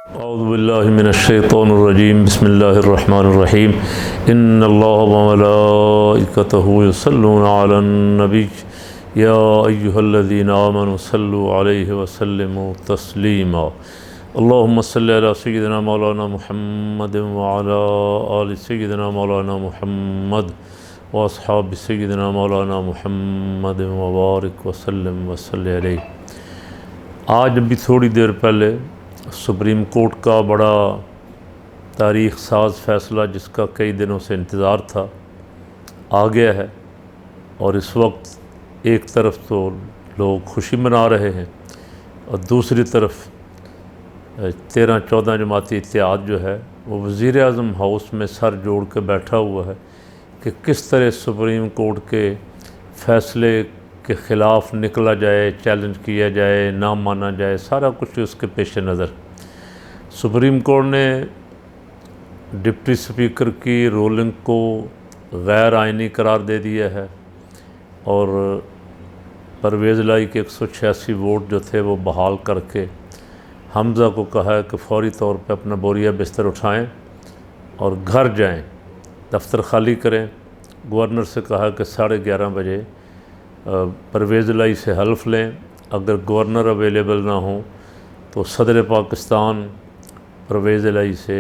औज़ुबिल्लाहि मिनश्शैतानिर्रजीम बिस्मिल्लाहिर्रहमानिर्रहीम इन्नल्लाह व मलाइकतहु युसल्लूना अलन नबी या अय्युहल्लज़ीना आमनु सल्लु अलैहि व सल्लिमू तस्लीमा अल्लाहुम्मा सल्लि अला सय्यिदिना मौलाना मुहम्मदिन व अला आलि सय्यिदिना मौलाना मुहम्मद व अस्हाबि सय्यिदिना मौलाना मुहम्मदिन व बारिक व सल्लिम व सल्लि अलैहि। आज अभी थोड़ी देर पहले सुप्रीम कोर्ट का बड़ा तारीख़ साज फ़ैसला, जिसका कई दिनों से इंतज़ार था, आ गया है। और इस वक्त एक तरफ तो लोग खुशी मना रहे हैं और दूसरी तरफ 13-14 जमाती इत्तेहाद जो है वो वज़ीर आज़म हाउस में सर जोड़ के बैठा हुआ है कि किस तरह सुप्रीम कोर्ट के फ़ैसले के ख़िलाफ़ निकला जाए, चैलेंज किया जाए, ना माना जाए, सारा कुछ उसके पेश नज़र। सुप्रीम कोर्ट ने डिप्टी स्पीकर की रूलिंग को गैर आइनी करार दे दिया है और परवेज़ लाई के 186 वोट जो थे वो बहाल करके हमज़ा को कहा है कि फ़ौरी तौर पे अपना बोरिया बिस्तर उठाएं और घर जाएं, दफ्तर खाली करें। गवर्नर से कहा कि 11:30 बजे परवेज़ लाई से हल्फ लें। अगर गवर्नर अवेलेबल ना हो तो सदर पाकिस्तान परवेज़ लाई से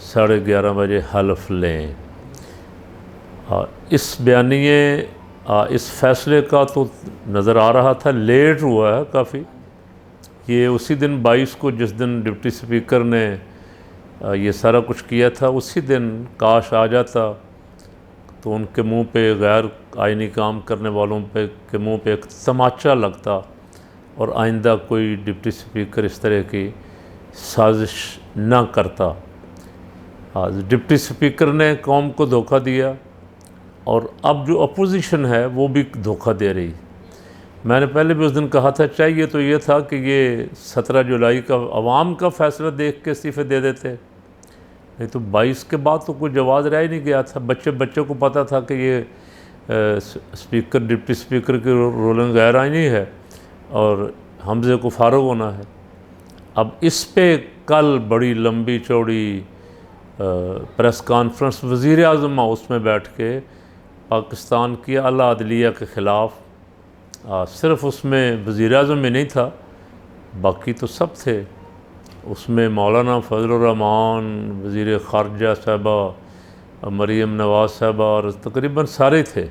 11:30 बजे हल्फ लें। इस बयानिए इस फ़ैसले का तो नज़र आ रहा था लेट हुआ है काफ़ी। ये उसी दिन 22 को, जिस दिन डिप्टी स्पीकर ने ये सारा कुछ किया था, उसी दिन काश आ जाता तो उनके मुंह पे, गैर आइनी काम करने वालों पे के मुंह पे एक तमाचा लगता और आइंदा कोई डिप्टी स्पीकर इस तरह की साजिश ना करता। डिप्टी स्पीकर ने कौम को धोखा दिया और अब जो अपोजिशन है वो भी धोखा दे रही। मैंने पहले भी उस दिन कहा था, चाहिए तो ये था कि ये 17 जुलाई का अवाम का फ़ैसला देख के इस्तीफ़े दे देते, नहीं तो 22 के बाद तो कोई जवाब रह ही नहीं गया था। बच्चे को पता था कि ये स्पीकर, डिप्टी स्पीकर की रूलिंग गैर आइनी है और हमज़े को फ़ारुग होना है। अब इस पे कल बड़ी लंबी चौड़ी प्रेस कॉन्फ्रेंस वज़ीर आज़म हाउस में बैठ के पाकिस्तान की आला अदलिया के ख़िलाफ़, सिर्फ़ उसमें वज़ीर आज़म में नहीं था, बाकी तो सब थे उसमें। मौलाना फजलुर रहमान, वज़ीर ख़ारजा साहबा, मरीम नवाज़ साहबा और तकरीबन सारे थे।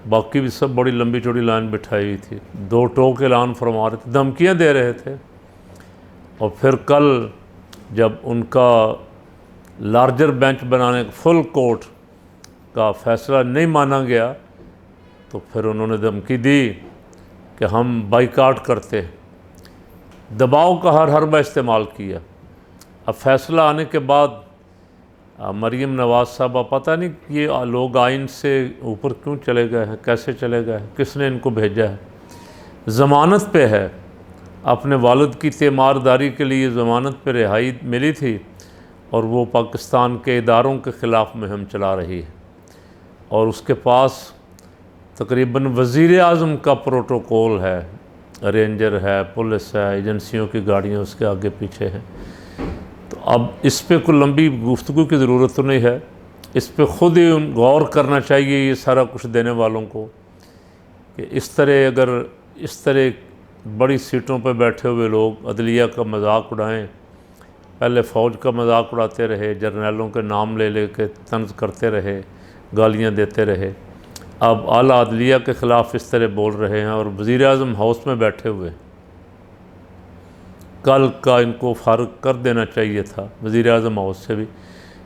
बाकी भी सब बड़ी लंबी चौड़ी लाइन बिठाई हुई थी, दो टोक ऐलान फरमा रहे थे, धमकियाँ दे रहे थे। और फिर कल जब उनका लार्जर बेंच बनाने, फुल कोर्ट का फ़ैसला नहीं माना गया, तो फिर उन्होंने धमकी दी कि हम बाइकाट करते हैं। दबाव का हर हरबा इस्तेमाल किया। अब फ़ैसला आने के बाद मरीम नवाज़ साहबा, पता नहीं ये लोग आइन से ऊपर क्यों चले गए हैं, कैसे चले गए हैं, किसने इनको भेजा है। ज़मानत पे है, अपने वालिद की तीमारदारी के लिए ज़मानत पे रिहाई मिली थी और वो पाकिस्तान के इदारों के ख़िलाफ़ मुहिम चला रही है और उसके पास तकरीबन वज़ीर आज़म का प्रोटोकॉल है, रेंजर है, पुलिस है, एजेंसियों की गाड़ियाँ उसके आगे पीछे हैं। तो अब इस पे कोई लंबी गुफ्तगू की ज़रूरत तो नहीं है, इस पे ख़ुद ही गौर करना चाहिए ये सारा कुछ देने वालों को कि इस तरह, अगर इस तरह बड़ी सीटों पर बैठे हुए लोग अदलिया का मजाक उड़ाएं। पहले फ़ौज का मजाक उड़ाते रहे, जर्नैलों के नाम ले के तंज़ करते रहे, गालियाँ देते रहे, अब आला अदलिया के ख़िलाफ़ इस तरह बोल रहे हैं और वज़ीर आज़म हाउस में बैठे हुए। कल का इनको फ़ारिग कर देना चाहिए था वज़ीर आज़म हाउस से भी,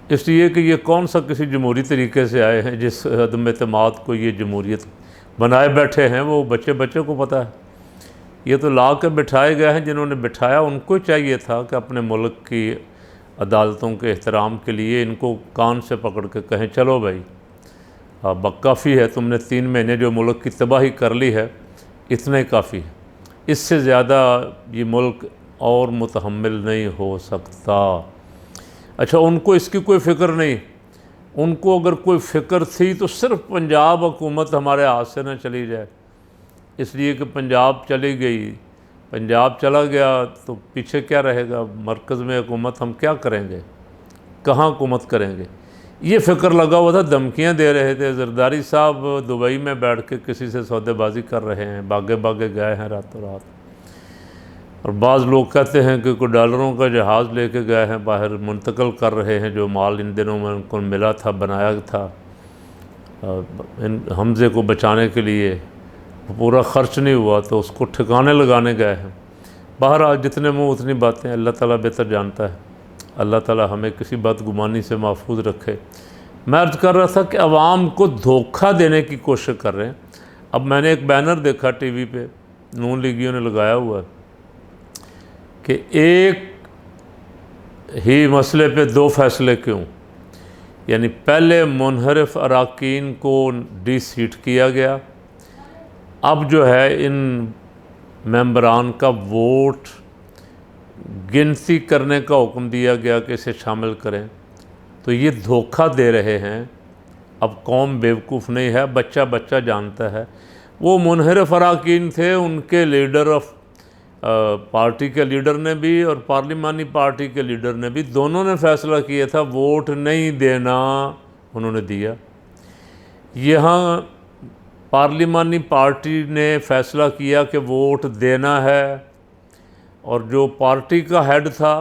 इसलिए कि ये कौन सा किसी जमहूरी तरीके से आए हैं जिस अदम एतमाद को ये जमहूरियत बनाए बैठे हैं, वो बच्चे को पता है। ये तो ला के बिठाए गए हैं, जिन्होंने बिठाया उनको चाहिए था कि अपने मुल्क की अदालतों के एहतराम के लिए इनको कान से पकड़ के कहें, चलो भाई काफ़ी है, तुमने 3 महीने जो मुल्क की तबाही कर ली है, इतना ही काफ़ी है, इससे ज़्यादा ये मुल्क और मुतहम्मिल नहीं हो सकता। अच्छा, उनको इसकी कोई फ़िक्र नहीं। उनको अगर कोई फ़िक्र थी तो सिर्फ़ पंजाब हुकूमत हमारे हाथ से ना चली जाए, इसलिए कि पंजाब चली गई, पंजाब चला गया तो पीछे क्या रहेगा, मरकज़ में हुकूमत हम क्या करेंगे, कहाँ हुकूमत करेंगे, ये फ़िक्र लगा हुआ था। धमकियाँ दे रहे थे। जरदारी साहब दुबई में बैठ के किसी से सौदेबाजी कर रहे हैं, भागे भागे गए हैं रातों रात। और बाज़ लोग कहते हैं कि कोई डॉलरों का जहाज़ लेके गए हैं, बाहर मुंतकिल कर रहे हैं जो माल इन दिनों में उनको मिला था, बनाया था इन हमज़े को बचाने के लिए। पूरा ख़र्च नहीं हुआ तो उसको ठिकाने लगाने गए हैं। बहरहाल जितने मुँह उतनी बातें, अल्लाह ताला बेहतर जानता है। अल्लाह ताला हमें किसी बदगुमानी से महफूज रखे। मैं अर्ज़ कर रहा था कि अवाम को धोखा देने की कोशिश कर रहे हैं। अब मैंने एक बैनर देखा टीवी पे, नून लीगियों ने लगाया हुआ है कि एक ही मसले पे दो फैसले क्यों। यानी पहले मुनहरिफ अराकीन को डी-सीट किया गया, अब जो है इन मेंबरान का वोट गिनती करने का हुक्म दिया गया कि इसे शामिल करें। तो ये धोखा दे रहे हैं। अब कौम बेवकूफ़ नहीं है, बच्चा बच्चा जानता है। वो मुनहरिफ अराकीन थे, उनके लीडर ऑफ पार्टी के लीडर ने भी और पार्लिमानी पार्टी के लीडर ने भी, दोनों ने फैसला किया था वोट नहीं देना, उन्होंने दिया। यहाँ पार्लिमानी पार्टी ने फैसला किया कि वोट देना है, और जो पार्टी का हेड था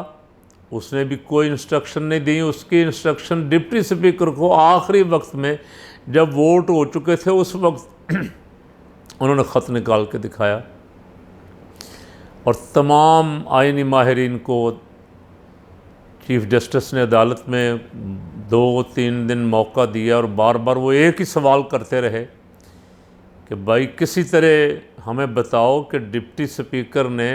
उसने भी कोई इंस्ट्रक्शन नहीं दी। उसकी इंस्ट्रक्शन डिप्टी स्पीकर को आखिरी वक्त में, जब वोट हो चुके थे, उस वक्त उन्होंने ख़त निकाल के दिखाया और तमाम आइनी माहिरीन को चीफ़ जस्टिस ने अदालत में 2-3 दिन मौका दिया और बार बार वो एक ही सवाल करते रहे कि भाई किसी तरह हमें बताओ कि डिप्टी स्पीकर ने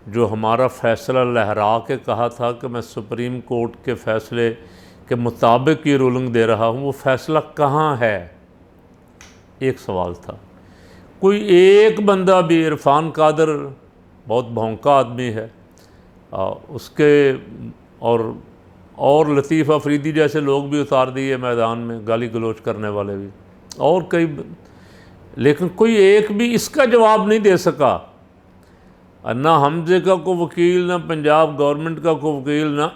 जो हमारा फ़ैसला लहरा के कहा था कि मैं सुप्रीम कोर्ट के फ़ैसले के मुताबिक ये रूलिंग दे रहा हूँ, वो फ़ैसला कहाँ है। एक सवाल था। कोई एक बंदा भी, इरफान कादर बहुत भौंका आदमी है, उसके और लतीफ़ अफरीदी जैसे लोग भी उतार दिए मैदान में, गाली गलोच करने वाले भी, और कई, लेकिन कोई एक भी इसका जवाब नहीं दे सका। ना हमज़े का को वकील, ना पंजाब गवर्नमेंट का को वकील, ना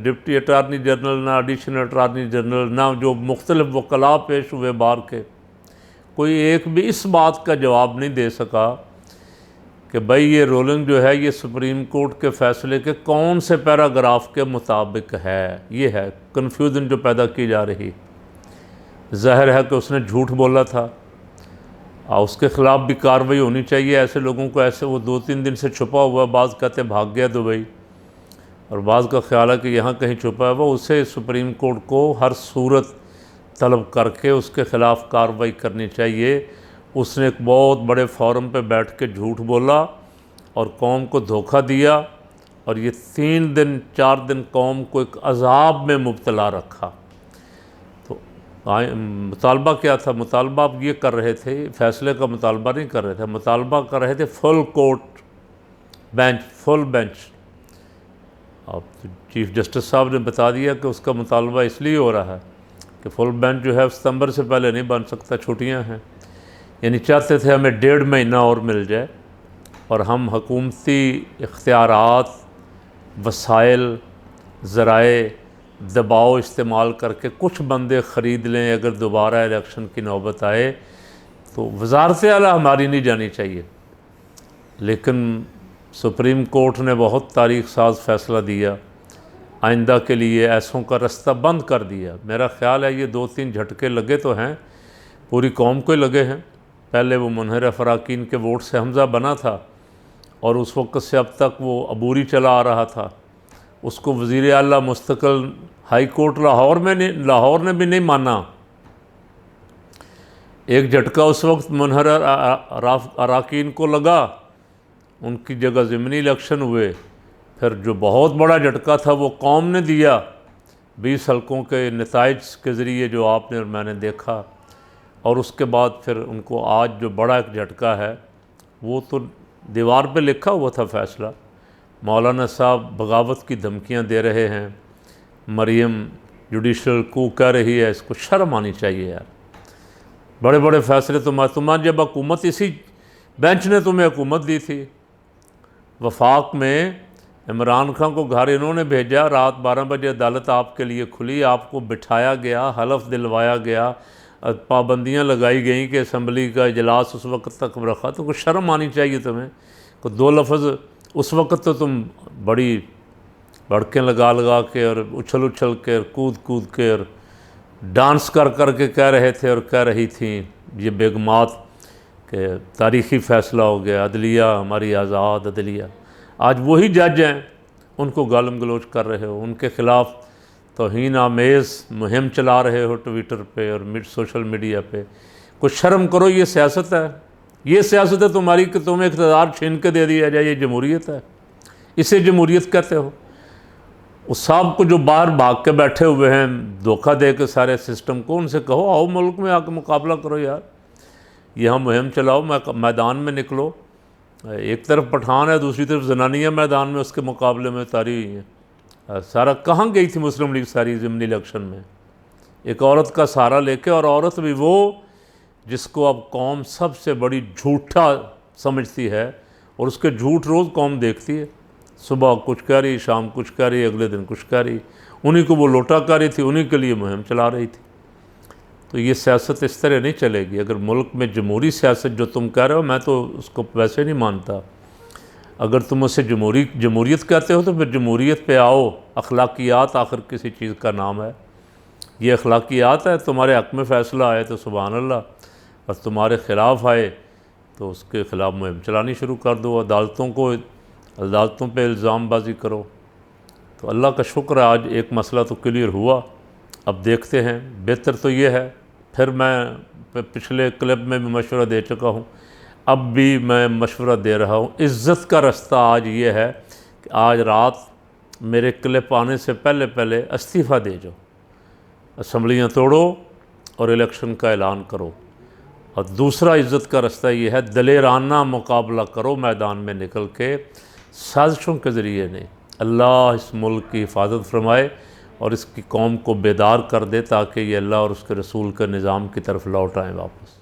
डिप्टी अटारनी जनरल, ना एडिशनल अटारनी जनरल, ना जो मुख्तलिफ वकला पेश हुए बार के, कोई एक भी इस बात का जवाब नहीं दे सका कि भाई ये रूलिंग जो है ये सुप्रीम कोर्ट के फ़ैसले के कौन से पैराग्राफ के मुताबिक है। ये है कन्फ्यूज़न जो पैदा की जा रही। ज़ाहिर है कि उसने झूठ बोला था, उसके ख़िलाफ़ भी कार्रवाई होनी चाहिए। ऐसे लोगों को, ऐसे वो 2-3 दिन से छुपा हुआ, बाज़ कहते भाग गया दुबई, और बाज़ का ख्याल है कि यहाँ कहीं छुपा हुआ, उसे सुप्रीम कोर्ट को हर सूरत तलब करके उसके ख़िलाफ़ कार्रवाई करनी चाहिए। उसने एक बहुत बड़े फोरम पे बैठ के झूठ बोला और कौम को धोखा दिया, और ये 3 दिन 4 दिन कौम को एक अजाब में मुब्तला रखा। तो मुतालबा क्या था? मुतालबा आप ये कर रहे थे, फ़ैसले का मुतालबा नहीं कर रहे थे, मुतालबा कर रहे थे full court bench, full bench. अब चीफ़ जस्टिस साहब ने बता दिया कि उसका मुतालबा इसलिए हो रहा है कि फुल बेंच जो है सितंबर से पहले नहीं बन सकता, छुट्टियां हैं। यानी चाहते थे हमें 1.5 महीना और मिल जाए और हम हुकूमती इख्तियारात, वसाइल, ज़राए, दबाव इस्तेमाल करके कुछ बंदे ख़रीद लें। अगर दोबारा इलेक्शन की नौबत आए तो वज़ारत आला हमारी नहीं जानी चाहिए। लेकिन सुप्रीम कोर्ट ने बहुत तारीख़ साज फ़ैसला दिया, आइंदा के लिए ऐसों का रास्ता बंद कर दिया। मेरा ख़्याल है ये 2-3 झटके लगे तो हैं, पूरी कौम को लगे हैं। पहले वो मुनहरिफ अराकीन के वोट से हमज़ा बना था और उस वक्त से अब तक वो अबूरी चला आ रहा था। उसको वज़ीर आला मुस्तकिल हाई कोर्ट लाहौर ने भी नहीं माना। एक झटका उस वक्त मुनहरिफ अराकीन को लगा, उनकी जगह ज़िमनी इलेक्शन हुए। फिर जो बहुत बड़ा झटका था वो कौम ने दिया 20 हलकों के नताइज के ज़रिए, जो आपने और मैंने देखा। और उसके बाद फिर उनको आज जो बड़ा एक झटका है, वो तो दीवार पे लिखा हुआ था फ़ैसला। मौलाना साहब बगावत की धमकियां दे रहे हैं, मरियम जुडिशल कू कह रही है, इसको शर्म आनी चाहिए यार। बड़े बड़े फ़ैसले तुम्हारे जब हुकूमत, इसी बेंच ने तुम्हें हुकूमत दी थी, वफाक में इमरान खान को घर इन्होंने भेजा, रात 12 बजे अदालत आपके लिए खुली, आपको बिठाया गया, हलफ दिलवाया गया, पाबंदियां लगाई गई कि असम्बली का इजलास उस वक्त तक रखा। तो कुछ शर्म आनी चाहिए तुम्हें। को दो लफ्ज़ उस वक्त तो तुम बड़ी भड़कें लगा लगा के और उछल उछल के और कूद कूद के और डांस कर कर के कह रहे थे और कह रही थी ये बेगमात के तारीख़ी फ़ैसला हो गया, अदलिया हमारी आज़ाद अदलिया। आज वही जज हैं, उनको गालम गलोच कर रहे हो, उनके ख़िलाफ़ तौहीन आमेज़ मुहिम चला रहे हो ट्विटर पे और सोशल मीडिया पे। कुछ शर्म करो, ये सियासत है, ये सियासत है तुम्हारी कि तुम्हें इक़्तिदार छीन के दे दिया जाए, ये जमहूरियत है, इसे जमहूरियत कहते हो। उस साहब को जो बाहर भाग के बैठे हुए हैं धोखा दे के सारे सिस्टम को, उनसे कहो आओ मुल्क में आके मुकाबला करो यार, यहाँ मुहिम चलाओ, मैदान में निकलो। एक तरफ पठान है, दूसरी तरफ जनानियाँ मैदान में उसके मुकाबले में उतारी हुई हैं। सारा कहाँ गई थी मुस्लिम लीग सारी ज़िमनी इलेक्शन में? एक औरत का सहारा लेके, और औरत भी वो जिसको अब कौम सबसे बड़ी झूठा समझती है, और उसके झूठ रोज़ कौम देखती है। सुबह कुछ कह रही, शाम कुछ कह रही, अगले दिन कुछ कह रही, उन्हीं को वो लोटा कर रही थी, उन्हीं के लिए मुहिम चला रही थी। तो ये सियासत इस तरह नहीं चलेगी। अगर मुल्क में जमहूरी सियासत जो तुम कह रहे हो, मैं तो उसको वैसे नहीं मानता। अगर तुम उसे जमहूरियत कहते हो तो फिर जमहूरियत पे आओ। अखलाकियात आखिर किसी चीज़ का नाम है, ये अखलाकियात है। तुम्हारे हक़ में फ़ैसला आए तो सुभान अल्लाह, और तुम्हारे ख़िलाफ़ आए तो उसके ख़िलाफ़ मुहिम चलानी शुरू कर दो, अदालतों पे इल्ज़ामबाजी करो। तो अल्लाह का शुक्र है आज एक मसला तो क्लियर हुआ। अब देखते हैं, बेहतर तो ये है, फिर मैं पिछले क्लिप में भी मशवरा दे चुका हूँ, अब भी मैं मशवरा दे रहा हूँ। इज़्ज़त का रास्ता आज ये है कि आज रात मेरे क्लिप आने से पहले पहले इस्तीफ़ा दे जाओ, असम्बलियाँ तोड़ो और इलेक्शन का ऐलान करो। और दूसरा इज़्ज़त का रास्ता ये है, दलेराना मुकाबला करो मैदान में निकल के, साजिशों के ज़रिए नहीं। अल्लाह इस मुल्क की हिफाजत फरमाए और इसकी कौम को बेदार कर दे, ताकि ये अल्लाह और उसके रसूल के निज़ाम की तरफ लौट आएँ वापस।